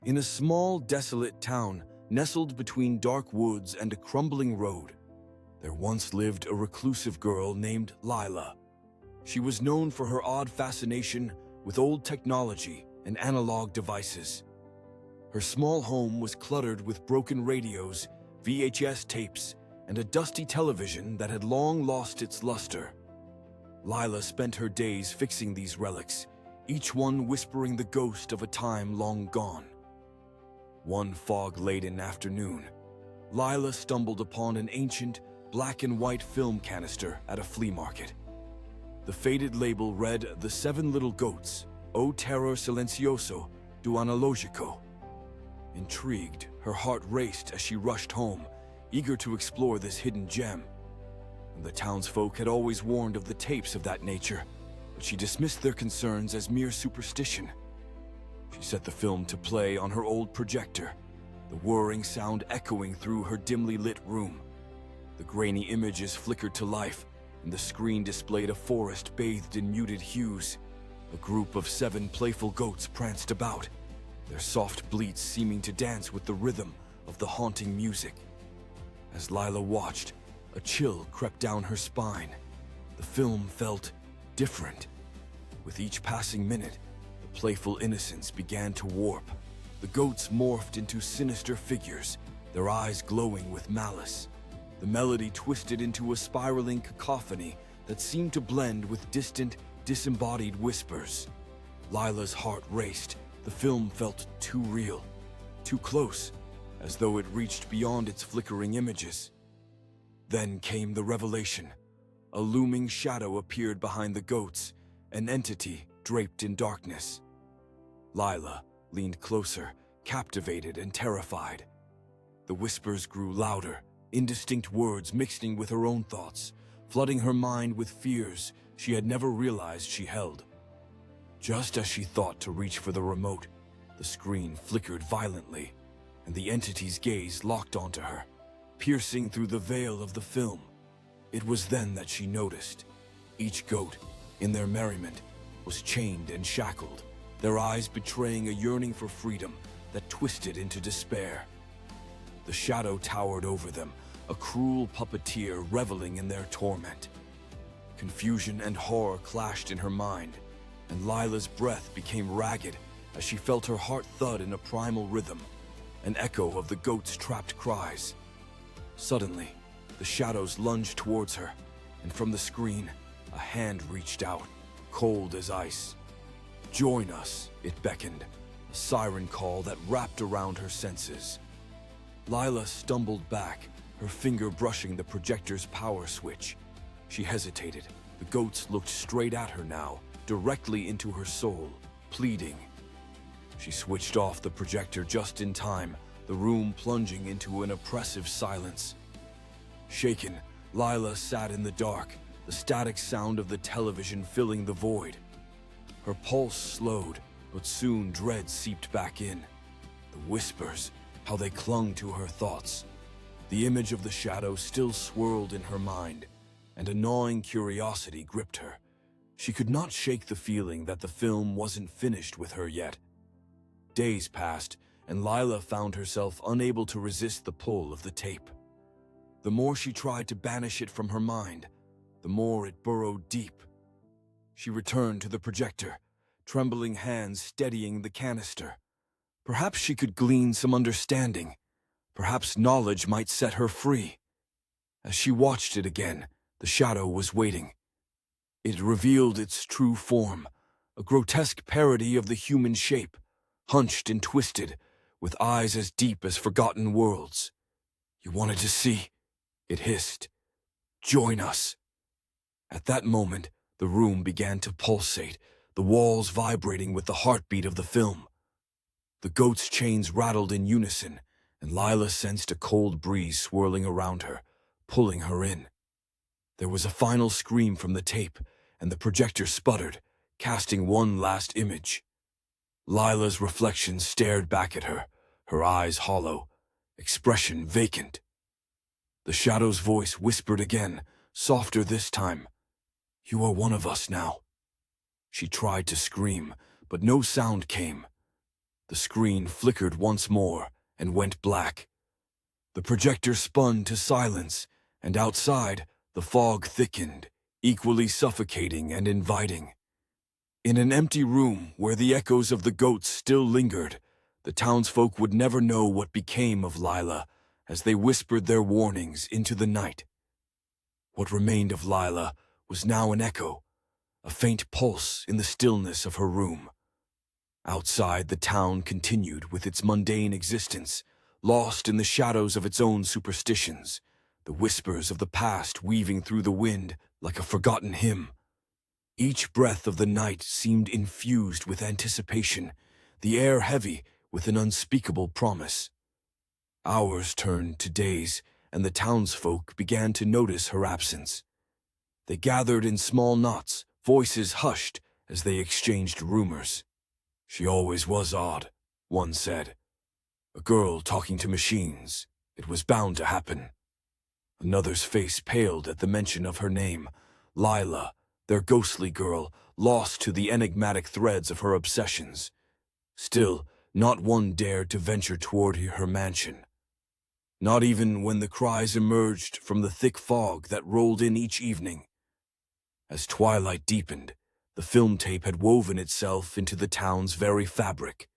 In a small, desolate town nestled between dark woods and a crumbling road, there once lived a reclusive girl named Lila. She was known for her odd fascination with old technology and analog devices. Her small home was cluttered with broken radios, VHS tapes, and a dusty television that had long lost its luster. Lila spent her days fixing these relics, each one whispering the ghost of a time long gone. One fog-laden afternoon, Lila stumbled upon an ancient, black and white film canister at a flea market. The faded label read "The Seven Little Goats, O Terror Silencioso, du Analógico." Intrigued, her heart raced as she rushed home, eager to explore this hidden gem. The townsfolk had always warned of the tapes of that nature, but she dismissed their concerns as mere superstition. She set the film to play on her old projector, the whirring sound echoing through her dimly lit room. The grainy images flickered to life, and the screen displayed a forest bathed in muted hues. A group of 7 playful goats pranced about, their soft bleats seeming to dance with the rhythm of the haunting music. As Lila watched, a chill crept down her spine. The film felt different. With each passing minute, the playful innocence began to warp. The goats morphed into sinister figures, their eyes glowing with malice. The melody twisted into a spiraling cacophony that seemed to blend with distant, disembodied whispers. Lila's heart raced. The film felt too real, too close, as though it reached beyond its flickering images. Then came the revelation. A looming shadow appeared behind the goats, an entity draped in darkness. Lila leaned closer, captivated and terrified. The whispers grew louder, indistinct words mixing with her own thoughts, flooding her mind with fears she had never realized she held. Just as she thought to reach for the remote, the screen flickered violently, and the entity's gaze locked onto her, piercing through the veil of the film. It was then that she noticed. Each goat, in their merriment, was chained and shackled, their eyes betraying a yearning for freedom that twisted into despair. The shadow towered over them, a cruel puppeteer reveling in their torment. Confusion and horror clashed in her mind, and Lila's breath became ragged as she felt her heart thud in a primal rhythm, an echo of the goats' trapped cries. Suddenly, the shadows lunged towards her, and from the screen, a hand reached out, cold as ice. "Join us," it beckoned, a siren call that wrapped around her senses. Lila stumbled back, her finger brushing the projector's power switch. She hesitated. The goats looked straight at her now, directly into her soul, pleading. She switched off the projector just in time, the room plunging into an oppressive silence. Shaken, Lila sat in the dark, the static sound of the television filling the void. Her pulse slowed, but soon dread seeped back in. The whispers, how they clung to her thoughts. The image of the shadow still swirled in her mind, and a gnawing curiosity gripped her. She could not shake the feeling that the film wasn't finished with her yet. Days passed, and Lila found herself unable to resist the pull of the tape. The more she tried to banish it from her mind, the more it burrowed deep. She returned to the projector, trembling hands steadying the canister. Perhaps she could glean some understanding. Perhaps knowledge might set her free. As she watched it again, the shadow was waiting. It revealed its true form, a grotesque parody of the human shape, hunched and twisted, with eyes as deep as forgotten worlds. "You wanted to see?" it hissed. "Join us." At that moment, the room began to pulsate, the walls vibrating with the heartbeat of the film. The goats' chains rattled in unison, and Lila sensed a cold breeze swirling around her, pulling her in. There was a final scream from the tape, and the projector sputtered, casting one last image. Lila's reflection stared back at her, her eyes hollow, expression vacant. The shadow's voice whispered again, softer this time. "You are one of us now." She tried to scream, but no sound came. The screen flickered once more and went black. The projector spun to silence, and outside, the fog thickened, equally suffocating and inviting. In an empty room where the echoes of the goats still lingered, the townsfolk would never know what became of Lila as they whispered their warnings into the night. What remained of Lila was now an echo, a faint pulse in the stillness of her room. Outside, the town continued with its mundane existence, lost in the shadows of its own superstitions, the whispers of the past weaving through the wind like a forgotten hymn. Each breath of the night seemed infused with anticipation, the air heavy with an unspeakable promise. Hours turned to days, and the townsfolk began to notice her absence. They gathered in small knots, voices hushed as they exchanged rumors. "She always was odd," one said. "A girl talking to machines. It was bound to happen." Another's face paled at the mention of her name, Lila, their ghostly girl, lost to the enigmatic threads of her obsessions. Still, not one dared to venture toward her mansion. Not even when the cries emerged from the thick fog that rolled in each evening. As twilight deepened, the film tape had woven itself into the town's very fabric.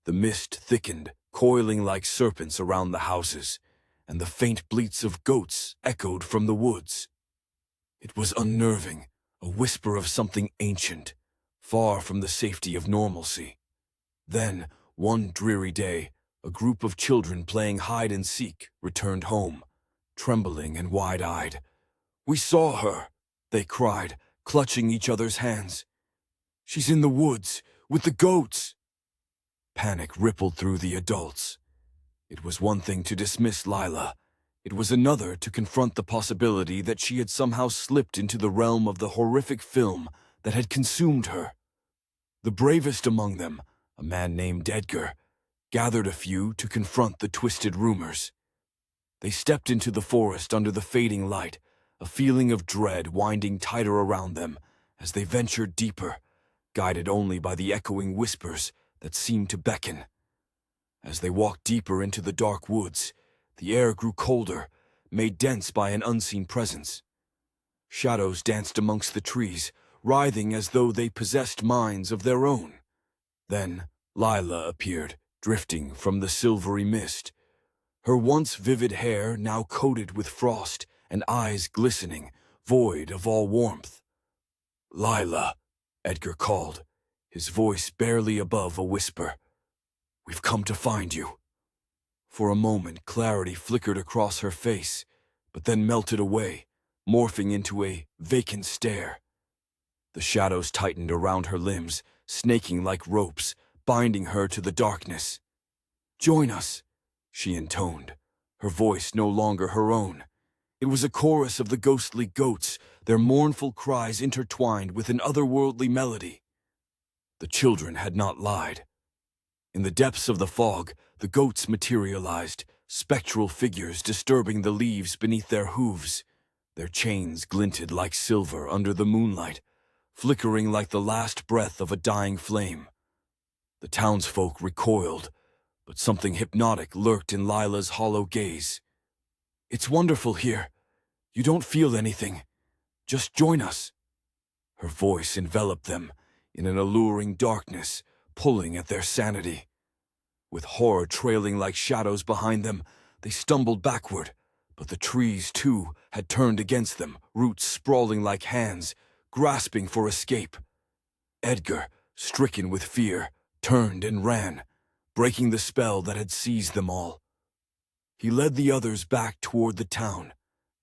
The mist thickened, coiling like serpents around the houses, and the faint bleats of goats echoed from the woods. It was unnerving, a whisper of something ancient, far from the safety of normalcy. Then, one dreary day, a group of children playing hide-and-seek returned home, trembling and wide-eyed. "We saw her," they cried, clutching each other's hands. "She's in the woods, with the goats." Panic rippled through the adults. It was one thing to dismiss Lila. It was another to confront the possibility that she had somehow slipped into the realm of the horrific film that had consumed her. The bravest among them, a man named Edgar, gathered a few to confront the twisted rumors. They stepped into the forest under the fading light, a feeling of dread winding tighter around them as they ventured deeper, guided only by the echoing whispers that seemed to beckon. As they walked deeper into the dark woods, the air grew colder, made dense by an unseen presence. Shadows danced amongst the trees, writhing as though they possessed minds of their own. Then Lila appeared, drifting from the silvery mist. Her once vivid hair now coated with frost and eyes glistening, void of all warmth. "Lila," Edgar called, his voice barely above a whisper. "We've come to find you." For a moment, clarity flickered across her face, but then melted away, morphing into a vacant stare. The shadows tightened around her limbs, snaking like ropes, binding her to the darkness. "Join us," she intoned, her voice no longer her own. It was a chorus of the ghostly goats, their mournful cries intertwined with an otherworldly melody. The children had not lied. In the depths of the fog, the goats materialized, spectral figures disturbing the leaves beneath their hooves. Their chains glinted like silver under the moonlight, flickering like the last breath of a dying flame. The townsfolk recoiled, but something hypnotic lurked in Lila's hollow gaze. "It's wonderful here. You don't feel anything. Just join us." Her voice enveloped them in an alluring darkness, pulling at their sanity. With horror trailing like shadows behind them, they stumbled backward, but the trees, too, had turned against them, roots sprawling like hands, grasping for escape. Edgar, stricken with fear, turned and ran, breaking the spell that had seized them all. He led the others back toward the town,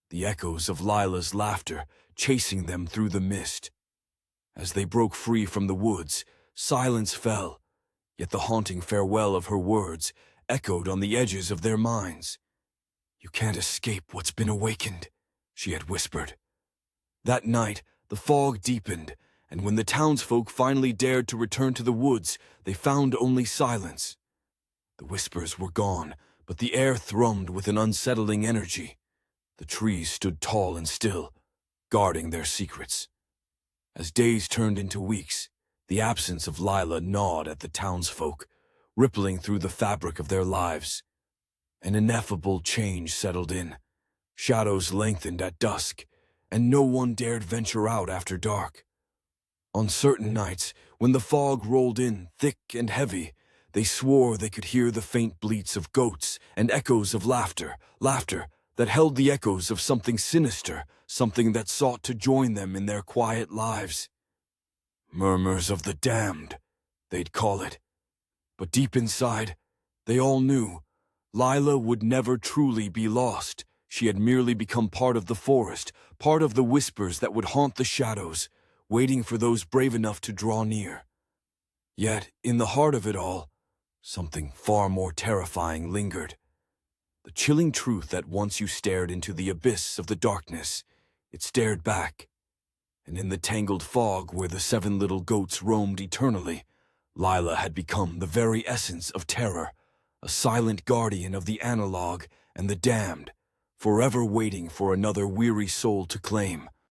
the echoes of Lila's laughter chasing them through the mist. As they broke free from the woods, silence fell, yet the haunting farewell of her words echoed on the edges of their minds. "You can't escape what's been awakened," she had whispered. That night, the fog deepened, and when the townsfolk finally dared to return to the woods, they found only silence. The whispers were gone, but the air thrummed with an unsettling energy. The trees stood tall and still, guarding their secrets. As days turned into weeks, the absence of Lila gnawed at the townsfolk, rippling through the fabric of their lives. An ineffable change settled in. Shadows lengthened at dusk, and no one dared venture out after dark. On certain nights, when the fog rolled in thick and heavy, they swore they could hear the faint bleats of goats and echoes of laughter that held the echoes of something sinister, something that sought to join them in their quiet lives. Murmurs of the damned, they'd call it. But deep inside, they all knew Lila would never truly be lost. She had merely become part of the forest, part of the whispers that would haunt the shadows, waiting for those brave enough to draw near. Yet, in the heart of it all, something far more terrifying lingered. The chilling truth that once you stared into the abyss of the darkness, it stared back. And in the tangled fog where the 7 little goats roamed eternally, Lila had become the very essence of terror, a silent guardian of the analog and the damned, forever waiting for another weary soul to claim,